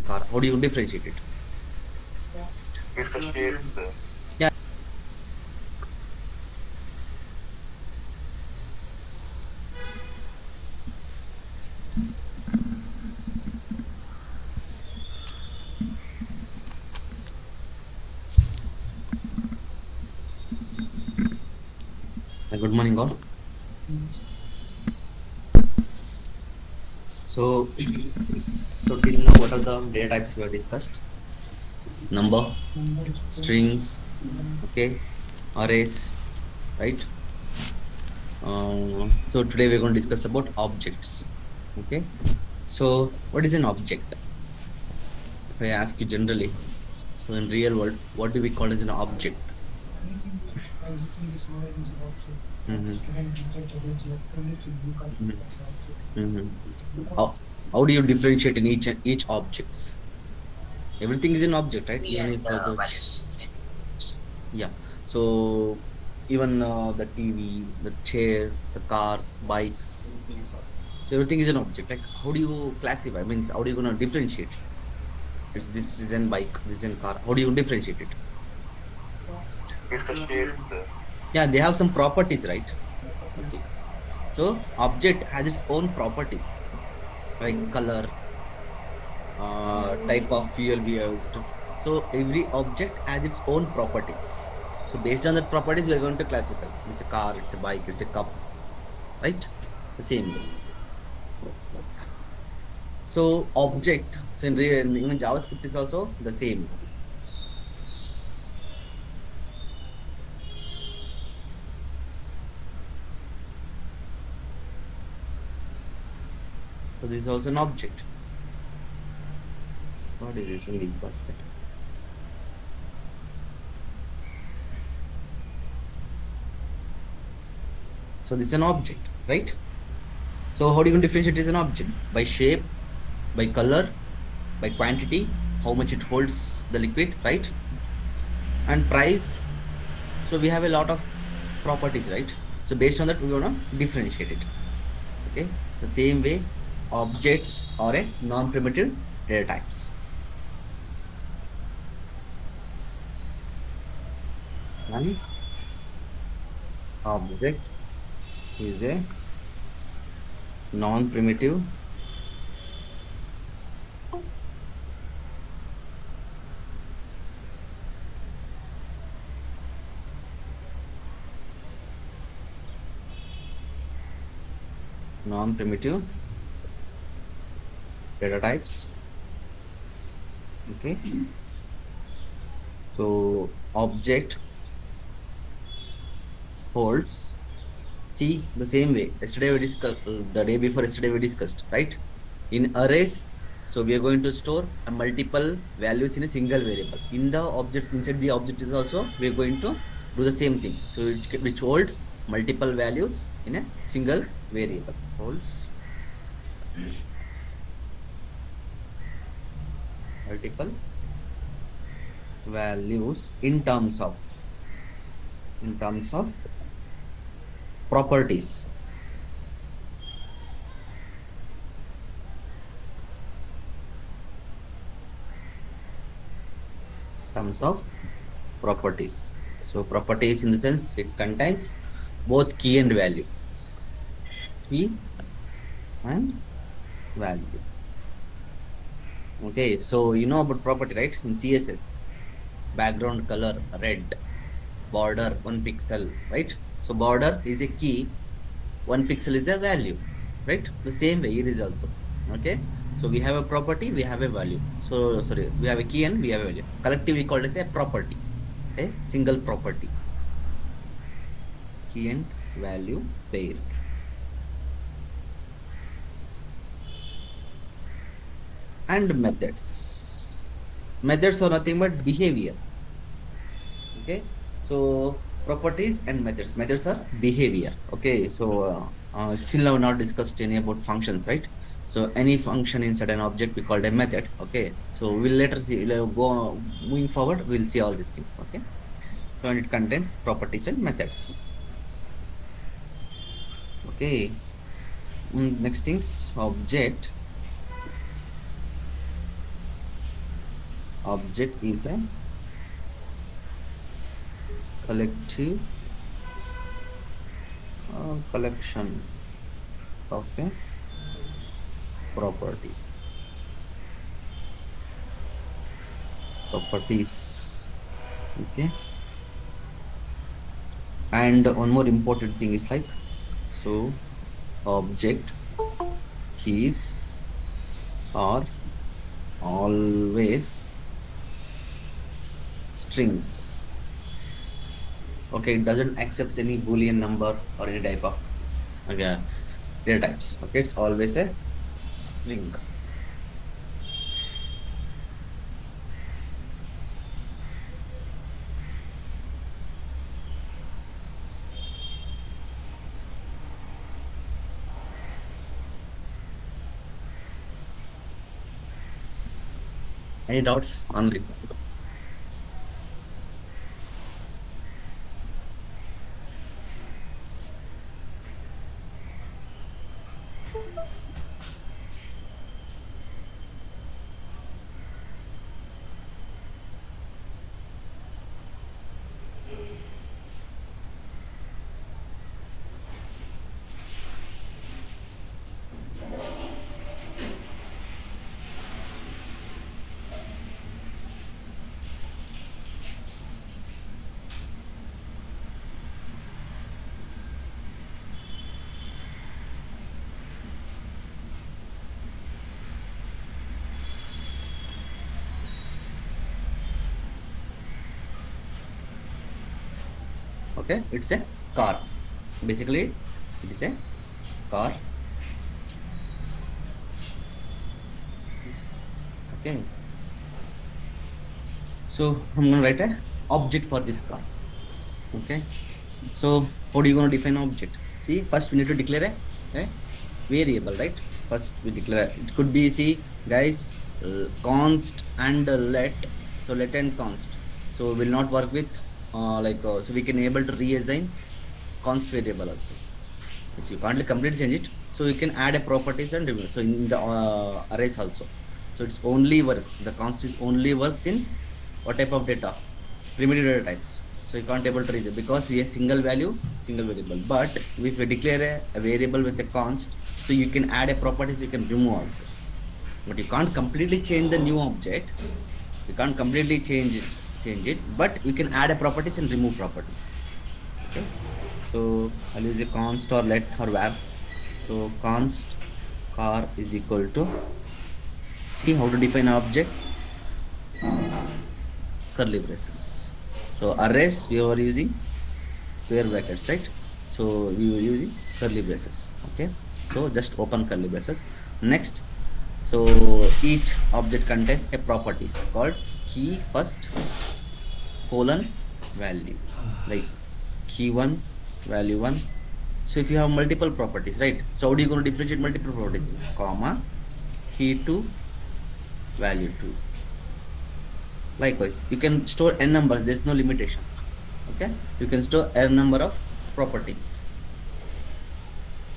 and car. How do you differentiate it? With the shapes. Yeah. Good morning, all. So, till now, what are the data types we have discussed? Number, strings, okay, arrays, right? So today we're going to discuss about objects. Okay. So what is an object? If I ask you generally, so in real world, what do we call as an object? Mhm. Mhm. How do you differentiate in each objects? Everything is an object, right? Even if the yeah. So even the TV, the chair, the cars, bikes. So everything is an object. Like how do you classify? Means how do you gonna differentiate? It's this is an bike, this is a car. How do you differentiate it? With the shapes. Yeah, they have some properties, right? Okay. So object has its own properties, like color, type of fuel we used. So every object has its own properties. So based on that properties, we are going to classify. It's a car, it's a bike, it's a cup, right? The same way. So object, so in real, even JavaScript is also the same. So this is also an object. What is this reading basket? So this is an object, right? So how do you differentiate it as an object? By shape, by color, by quantity, how much it holds the liquid, right? And price. So we have a lot of properties, right? So based on that, we want to differentiate it. Okay. The same way, objects are a non-primitive data types. An object is a non-primitive non-primitive data types. Okay. So object holds. See the same way. Yesterday we discussed, the day before yesterday we discussed, right? In arrays, so we are going to store a multiple values in a single variable. In the objects, inside the object is also we are going to do the same thing. So which holds multiple values in a single variable. Holds multiple values in terms of properties. Terms of properties. So properties in the sense it contains both key and value. Key and value. Okay, so you know about property, right? In CSS, background color red, border 1 pixel, right? So border is a key, 1 pixel is a value, right? The same way it is also. Okay, so we have a property, we have a value. So sorry, we have a key and we have a value. Collectively called as a property, a single property. Key and value pair. And methods. Methods are nothing but behavior. Okay, so properties and methods. Methods are behavior. Okay, so still now not discussed any about functions, right? So any function inside an object we call a method. Okay, so we'll later see. We'll go moving forward. We'll see all these things. Okay, so and it contains properties and methods. Okay, next things object Object is a collective collection of a property. Properties. Okay. And one more important thing is like, so object keys are always strings. Okay, it doesn't accept any boolean number or any type of okay, data types. Okay, it's always a string. Any doubts on it? Okay, it's a car. Basically, it is a car. Okay. So I'm gonna write a object for this car. Okay. So how do you gonna define object? See, first we need to declare a variable, right? First we declare it could be, see guys, const and let. So let and const. So we'll not work with so we can able to reassign const variable also. So you can't completely change it. So you can add a properties and remove. So in the arrays also. So it's only works. The const is only works in what type of data? Primitive data types. So you can't able to reason because we have single value, single variable. But if we declare a variable with a const, so you can add a properties, you can remove also. But you can't completely change the new object. You can't completely change it, but we can add a properties and remove properties. Okay. So I'll use a const or let or var. So const car is equal to, see how to define object, curly braces. So arrays we were using square brackets, right? So we were using curly braces. Okay. So just open curly braces. Next, so each object contains a properties called key first colon value, like key 1 value 1. So if you have multiple properties, right? So how do you going to differentiate multiple properties? Comma key 2 value 2. Likewise, you can store n numbers. There's no limitations. Okay, you can store n number of properties.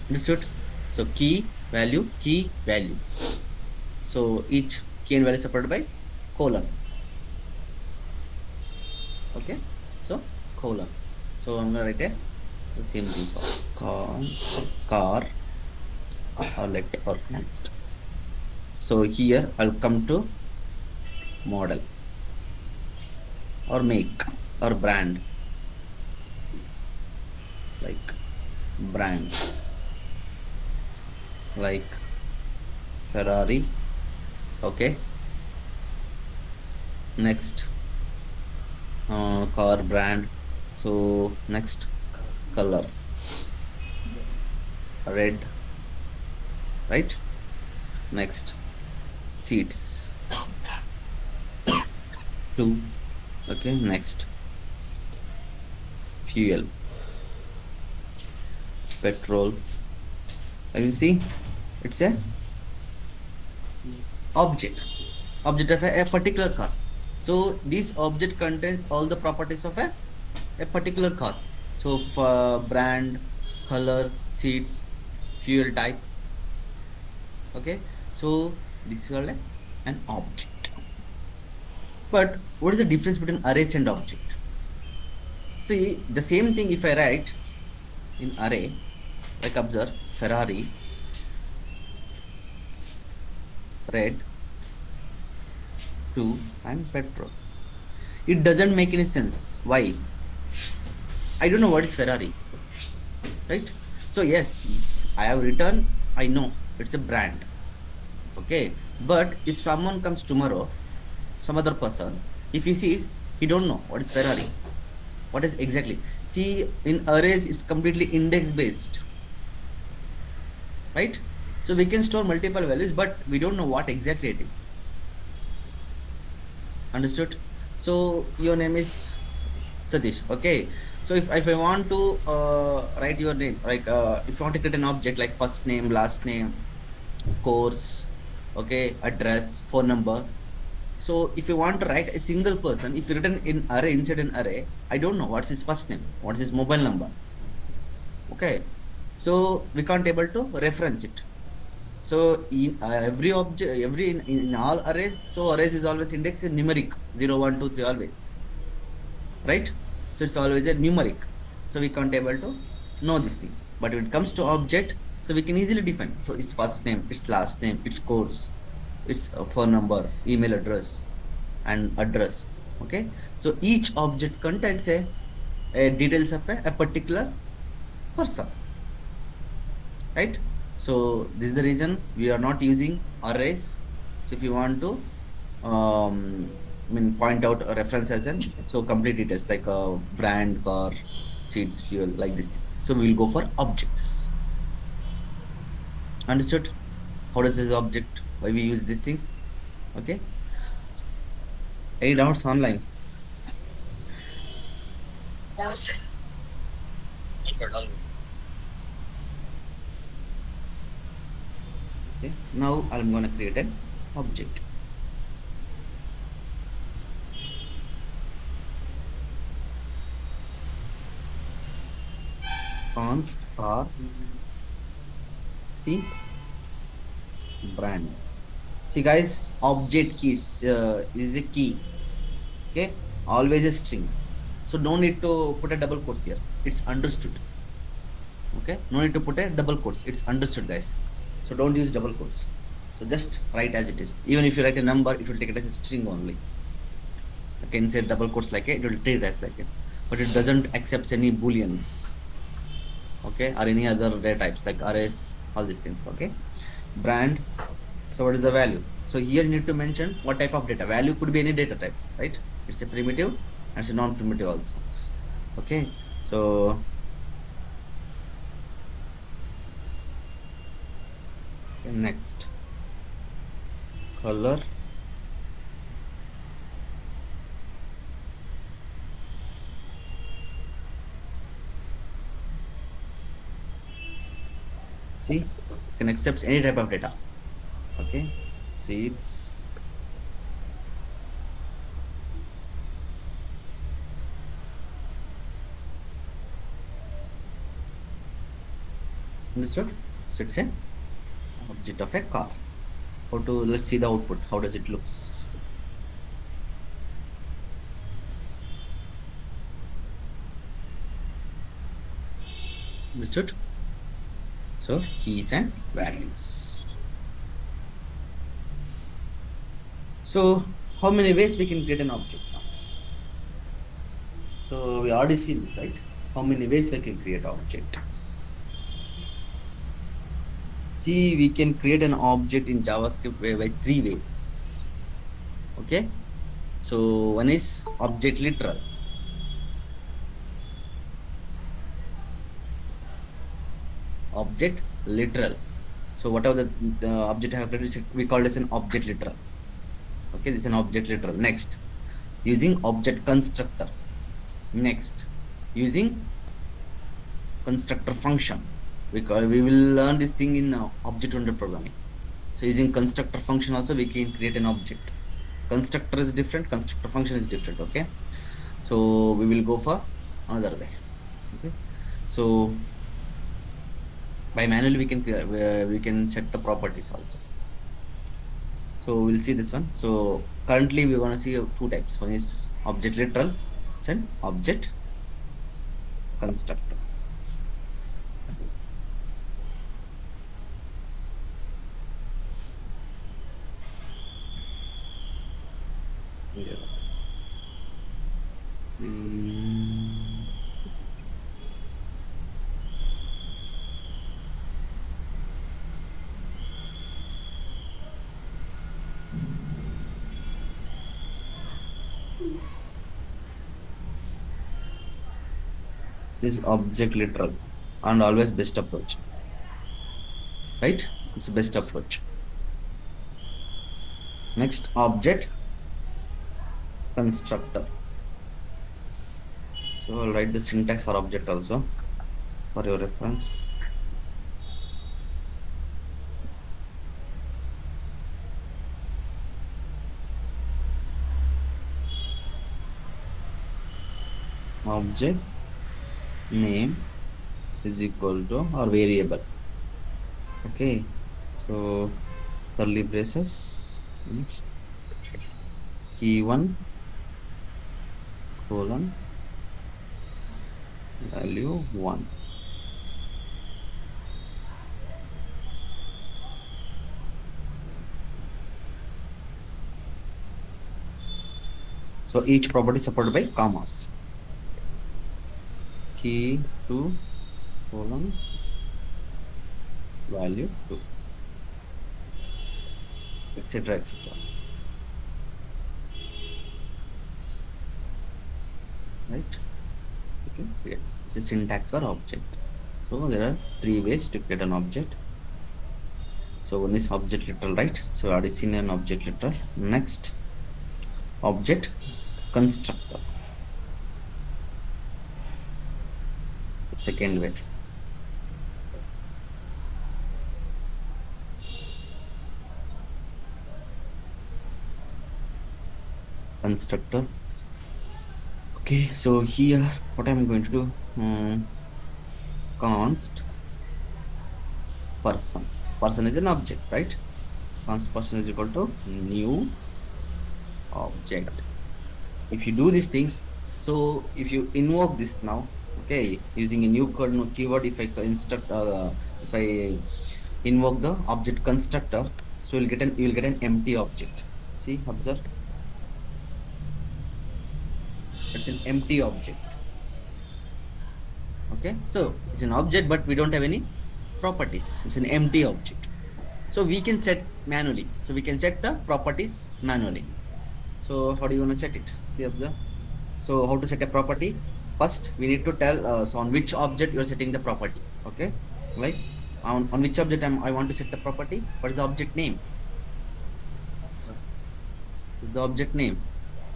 Understood? So key value, key value. So each key and value separated by colon. Okay, so colon. So I'm gonna write the same thing for car or let or const. So here I'll come to model or make or brand, like brand, like Ferrari. Okay. Next, car brand. So next, color, red, right? Next, seats, 2. Okay. Next, fuel, petrol. As you see, it's a object of a particular car. So this object contains all the properties of a particular car. So for brand, color, seats, fuel type. Okay, so this is called an object. But what is the difference between arrays and object? See, the same thing if I write in array, like observe Ferrari, red, 2, and petrol. It doesn't make any sense. Why? I don't know what is Ferrari, right? So yes, if I have written, I know it's a brand. Okay. But if someone comes tomorrow, some other person, if he sees, he don't know what is Ferrari. What is exactly? See, in arrays, it's completely index based, right? So we can store multiple values, but we don't know what exactly it is. Understood? So your name is Satish. Okay. So if I want to write your name, like if you want to create an object like first name, last name, course, okay, address, phone number. So if you want to write a single person, if you written in array inside an array, I don't know what's his first name, what's his mobile number. Okay. So we can't able to reference it. So in every object, in all arrays, so arrays is always indexed in numeric 0, 1, 2, 3, always, right? So it's always a numeric. So we can't able to know these things. But when it comes to object, so we can easily define. So its first name, its last name, its course, its phone number, email address, and address. Okay. So each object contains a details of a particular person, right? So this is the reason we are not using arrays. So if you want to point out a reference as an so complete details like a brand, car, seats, fuel, like these things. So we will go for objects. Understood? How does this object? Why we use these things? Okay. Any doubts online? No, sir. Okay. Now I'm gonna create an object. Const or see brand. See guys, object keys is a key. Okay, always a string. So no need to put a double quotes here. It's understood. Okay, no need to put a double quotes. It's understood, guys. So don't use double quotes. So just write as it is. Even if you write a number, it will take it as a string only. Okay, inside double quotes like it will treat it as like this. But it doesn't accept any booleans. Okay, or any other data types like arrays, all these things. Okay, brand. So what is the value? So here you need to mention what type of data. Value could be any data type, right? It's a primitive and it's a non-primitive also. Okay, so next color. See, can accept any type of data. Okay, seeds. Understood? So it's an object of a car. How to let's see the output. How does it looks? Understood? So keys and values. So how many ways we can create an object now? So we already seen this, right? How many ways we can create object? See, we can create an object in JavaScript by 3 ways. Okay. So one is object literal. Object literal. So whatever the object I have created, we call this an object literal. Okay, this is an object literal. Next, using object constructor. Next, using constructor function. We will learn this thing in object-oriented programming. So using constructor function also we can create an object. Constructor is different, constructor function is different. Okay, so we will go for another way. Okay, so by manually we can set the properties also. So we'll see this one. So currently we're going to see two types. One is object literal and object constructor. Yeah. This is object literal and always best approach, right? It's best approach. Next, object constructor. So I'll write the syntax for object also for your reference. Object name is equal to or variable. Okay, so curly braces, next key1 colon value 1. So each property supported by commas. Key2 colon value 2, etc., etc. Right? Okay, yes. This is syntax for object. So there are three ways to create an object. So one is object literal, right? So already seen an object literal. Next, object constructor. Second way. Constructor. Okay, so here what I'm going to do, const person. Person is an object, right? Const person is equal to new object. If you do these things, so if you invoke this now, okay, using a new keyword, if I invoke the object constructor, so you'll get an empty object. See, observe. It's an empty object. Okay, so it's an object, but we don't have any properties. It's an empty object. So we can set manually. So we can set the properties manually. So how do you want to set it? See, observe. So how to set a property? First, we need to tell so on which object you are setting the property. Okay, like on which object I want to set the property. What is the object name? Is the object name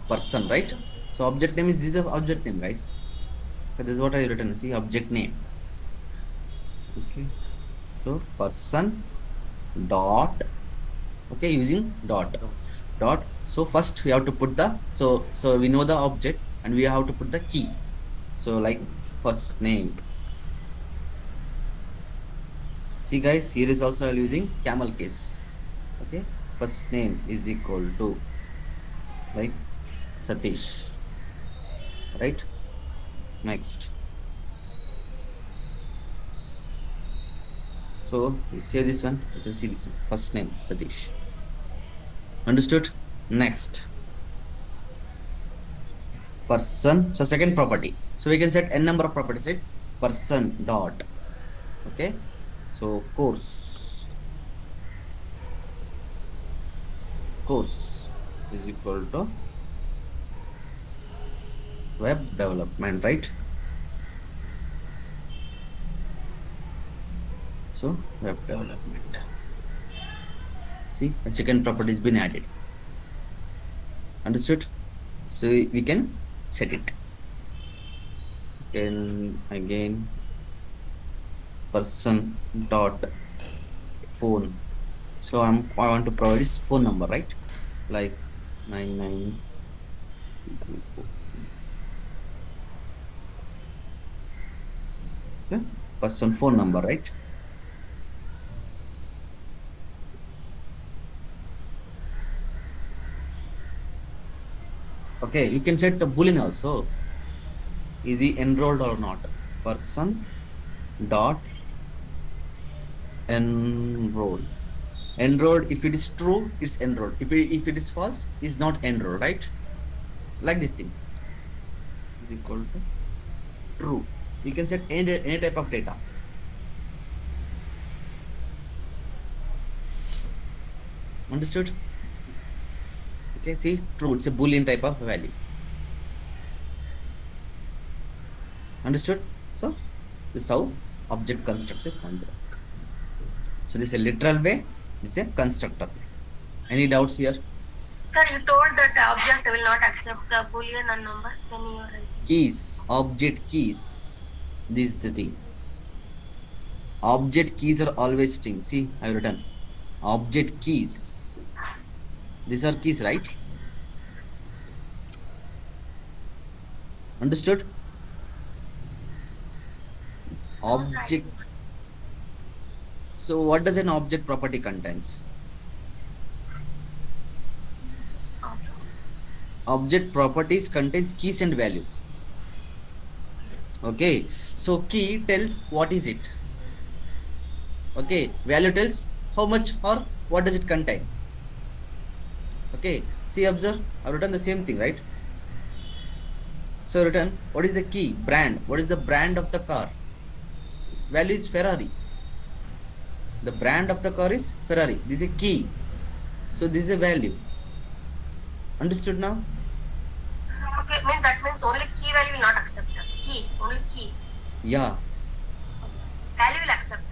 person, right? So object name is this is object name, guys. So this is what I written. See, object name. Okay, so person dot. Okay, using dot. So first we have to put the so we know the object and we have to put the key. So like first name. See guys, here is also using camel case. Okay, first name is equal to like Satish, right? Next. So we say this one, you can see this one. First name Satish. Understood? Next. Person. So second property. So we can set n number of properties, right? Person dot. Okay. So course is equal to web development, right? So web development. See, a second property has been added. Understood? So we can set it. And again, person dot phone. So I want to provide his phone number, right? Like 9924. So person phone number, right? Okay, you can set a boolean also. Is he enrolled or not? Person dot enroll. Enrolled, if it is true, it's enrolled. If it is false, is not enrolled, right? Like these things. Is equal to true. You can set any type of data. Understood? Okay, see, true. It's a boolean type of value. Understood? So this is how object construct is pointed out. So this is a literal way. This is a constructor way. Any doubts here? Sir, you told that object will not accept the boolean and numbers. Then you are right. Keys, object keys. This is the thing. Object keys are always string. See, I have written object keys. These are keys, right? Understood? Object. So what does an object property contains? Object properties contains keys and values. Okay, so key tells what is it. Okay, value tells how much or what does it contain. Okay, see, observe, I've written the same thing, right? So written, what is the key? Brand. What is the brand of the car? Value is Ferrari. The brand of the car is Ferrari. This is a key. So this is a value. Understood now? Okay, that means only key value will not accept. Key, only key. Yeah. Value will accept.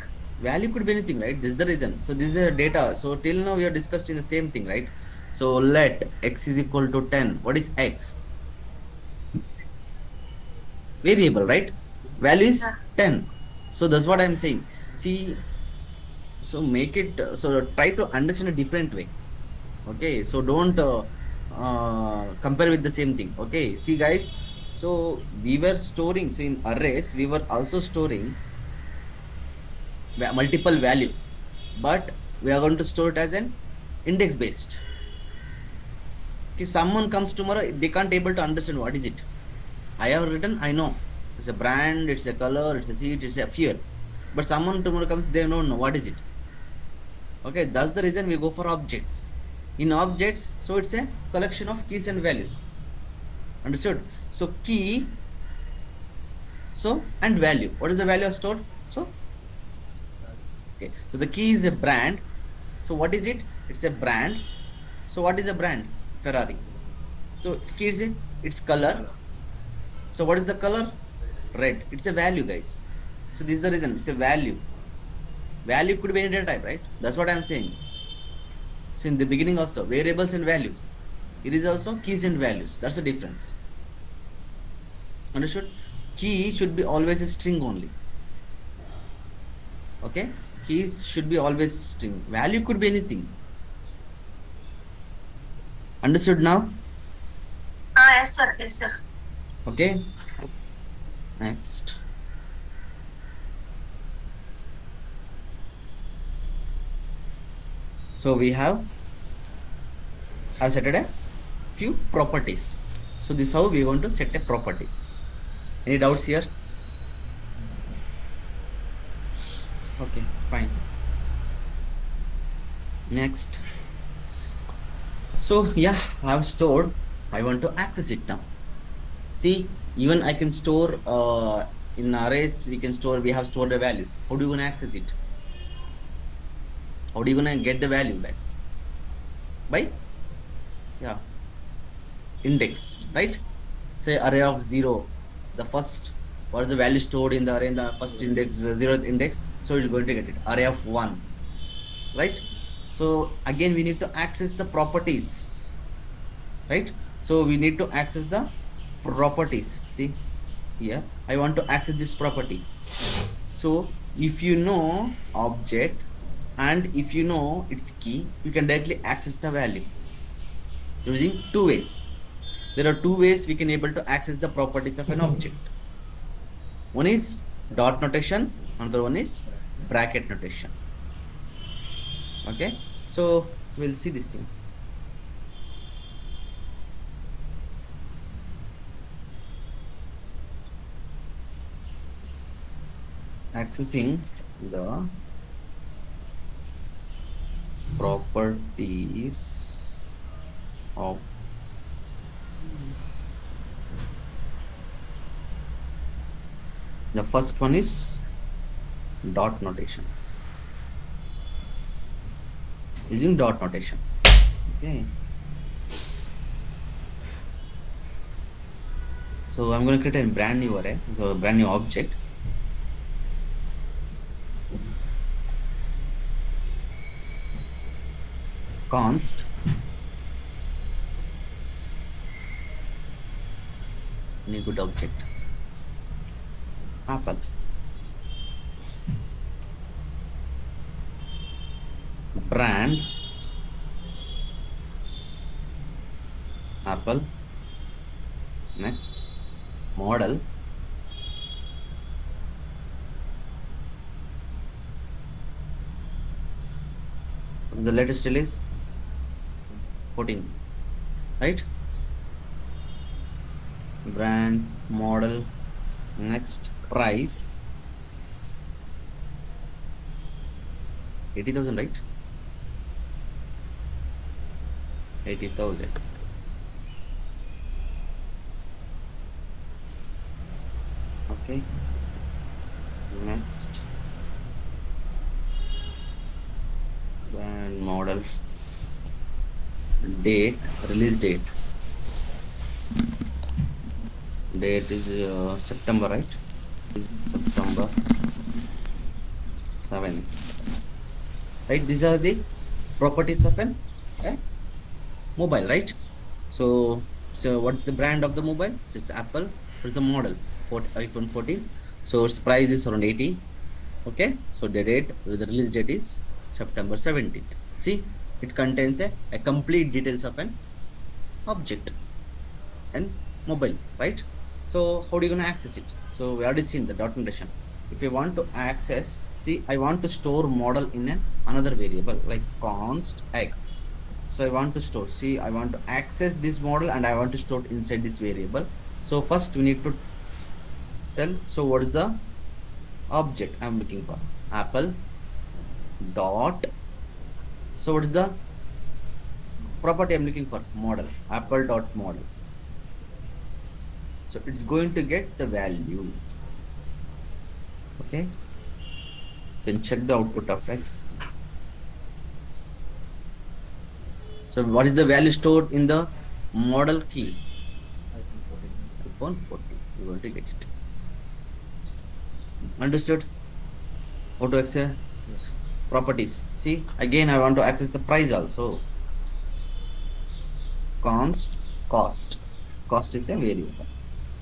Value could be anything, right? This is the reason. So this is a data. So till now we are discussing the same thing, right? So let x is equal to 10. What is x? Variable, right? Value is 10. So that's what I'm saying. See, so make it, so try to understand a different way. Okay, so don't compare with the same thing. Okay, see guys, so we were storing, so in arrays we were also storing multiple values, but we are going to store it as an index based. Okay, someone comes tomorrow, they can't able to understand what is it. I have written, I know it's a brand, it's a color, it's a seat, it's a fuel, but someone tomorrow comes, they don't know what is it. Okay, that's the reason we go for objects. In objects, so it's a collection of keys and values. Understood? So key, so and value. What is the value stored? So okay, so the key is a brand. So what is it? It's a brand. So what is a brand? Ferrari. So key is a, its color. So what is the color? Red. It's a value, guys. So this is the reason. It's a value. Value could be any data type, right? That's what I'm saying. So in the beginning also, variables and values. It is also keys and values. That's the difference. Understood? Key should be always a string only. Okay? Keys should be always string. Value could be anything. Understood now? Yes sir, yes sir. Okay? Next. So we have set a few properties. So this is how we are going to set a properties. Any doubts here? Okay, fine. Next. So yeah, I have stored. I want to access it now. See, even I can store in arrays. We can store. We have stored the values. How do you want to access it? How do you gonna get the value back? By index, right? Say array of 0, the first, what is the value stored in the array in the first index, the 0th index, so you're going to get it. Array of 1, right? So again we need to access the properties, right? So we need to access the properties. See here, I want to access this property. So if you know object and if you know its key, you can directly access the value using two ways. There are two ways we can able to access the properties of an object. One is dot notation, another one is bracket notation. Okay, so we'll see this thing. accessing the properties of the first one is dot notation, using dot notation. Okay, so I'm going to create a brand new array, so a brand new object. Const any good object, apple, brand apple, next model, the latest release 14, right? Brand, model, next price 80,000, right? 80,000. Okay, next brand, model, date, release date is September, right? Is September 7th, right? These are the properties of an mobile, right? So what's the brand of the mobile? So it's Apple. What's the model? iPhone 14. So its price is around 80. Okay, so the date, the release date is September 17th. See, it contains a complete details of an object and mobile, right? So how are you going to access it? So we already seen the dot notation. If you want to access, see, I want to store model in another variable like const x. So I want to store, see, I want to access this model and I want to store it inside this variable. So first we need to tell, so what is the object I'm looking for? Apple dot, so what is the property I'm looking for? Model, apple dot model. So it's going to get the value. Okay, you can check the output of x. So what is the value stored in the model key? iPhone 14. You're going to get it. Understood? How to access properties? See, again I want to access the price also. Const cost. Cost is a variable.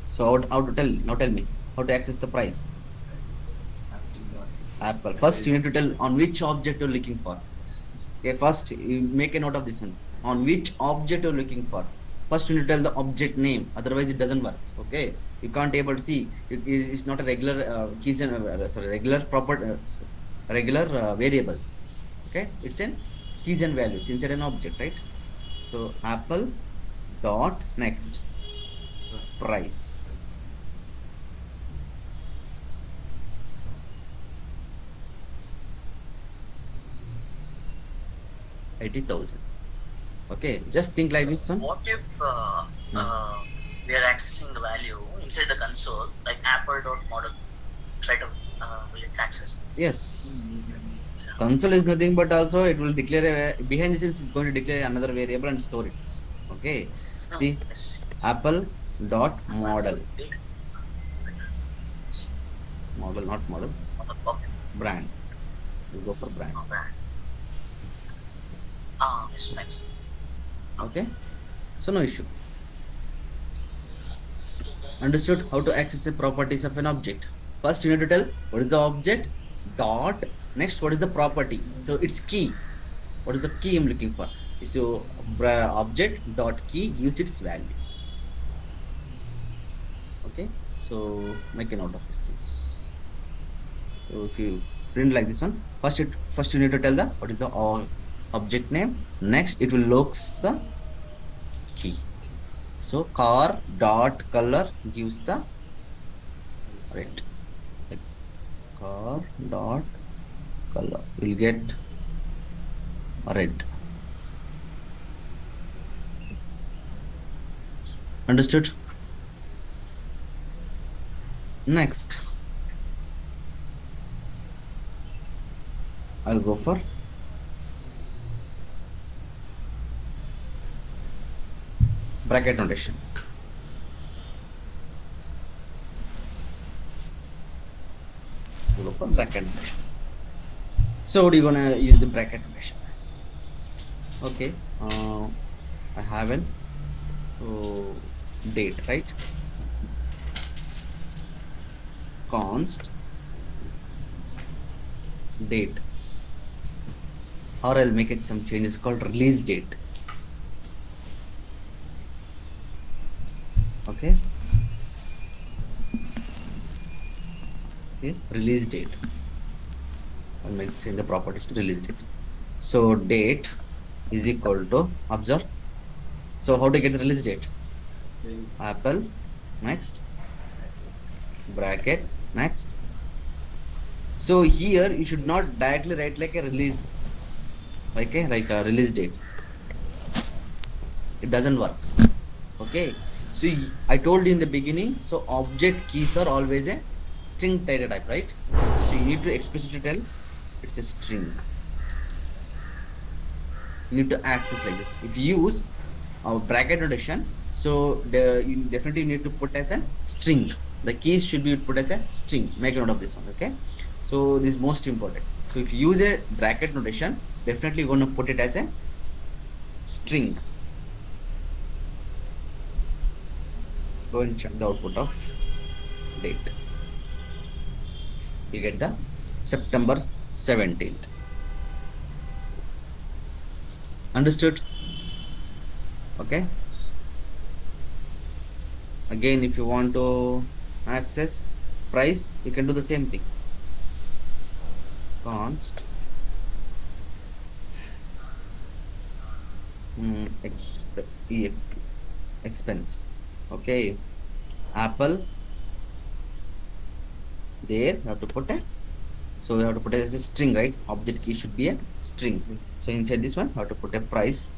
So how to tell? Now tell me how to access the price. Apple. First you need to tell on which object you're looking for. Okay, first you make a note of this one. On which object you're looking for. First you need to tell the object name, otherwise it doesn't work. Okay, you can't able to see. It's not a regular keys and regular variables. Okay, it's in keys and values inside an object, right? So apple dot next price. $80,000. Okay, just think like this one. What if we are accessing the value inside the console, like apple.model, right? Will it access? Yes. Console is nothing but also it will declare behind the scenes is going to declare another variable and store it. Okay. See, Yes. apple dot model. Model, not model. Okay. Brand. You go for brand. Yes, thanks. Okay. So no issue. Understood how to access the properties of an object. First you need to tell what is the object dot next what is the property. So it's key. What is the key I'm looking for? So object dot key gives its value. Okay, so make a note of these things. So if you print like this one, first you need to tell the what is the object name. Next it will looks the key. So car dot color gives the red. car dot color will get red. Understood? Next, I'll go for bracket notation. Go for bracket notation. So what are you gonna use the bracket notation? Okay, I haven't. So date, right? Const date, or I'll make it some changes called release date. Okay. Okay, release date. I'll make change the properties to release date. So date is equal to, observe. So how to get the release date? Apple, next, bracket, next. So here you should not directly write like a release, like a release date. It doesn't work. Okay. So I told you in the beginning, so object keys are always a string data type, right? So you need to explicitly tell it's a string. You need to access like this. If you use our bracket notation, so you definitely need to put as a string. The keys should be put as a string. Make a note of this one, okay? So this is most important. So if you use a bracket notation, definitely you're going to put it as a string. Go and check the output of date. You get the September 17th. Understood? Okay. Again, if you want to access price, you can do the same thing. Const expense. Okay, Apple. There you have to put a, so you have to put it as a string, right? Object key should be a string. So inside this one, you have to put a price.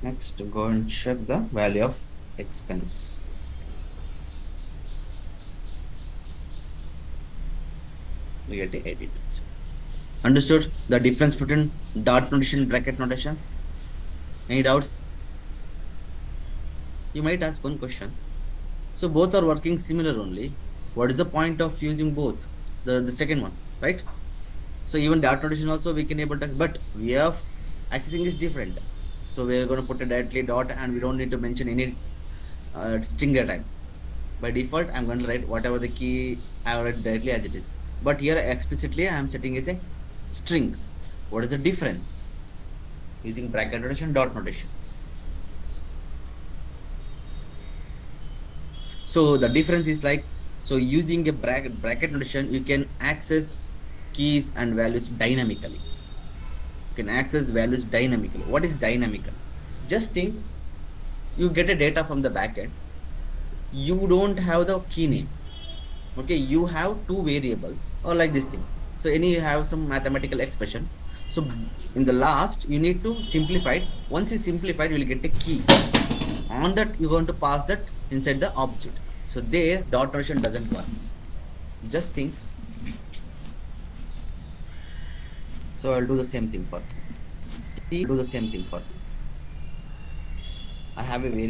Next, go and check the value of expense. We get 80,000. Understood the difference between dot notation and bracket notation? Any doubts? You might ask one question. So both are working similar only. What is the point of using both? The second one, right? So even dot notation also we can able to, but way of accessing is different. So we are going to put a directly dot, and we don't need to mention any string data type. By default, I'm going to write whatever the key I write directly as it is. But here explicitly I am setting as a string. What is the difference? Using bracket notation, dot notation. So the difference is like, so using a bracket notation, you can access keys and values dynamically. You can access values dynamically. What is dynamical? Just think, you get a data from the backend. You don't have the key name. Okay, you have two variables or like these things. So you have some mathematical expression. So in the last, you need to simplify it. Once you simplify it, you will get a key. On that, you're going to pass that inside the object. So there, dot notation doesn't work. Just think. So I'll do the same thing for. I have a very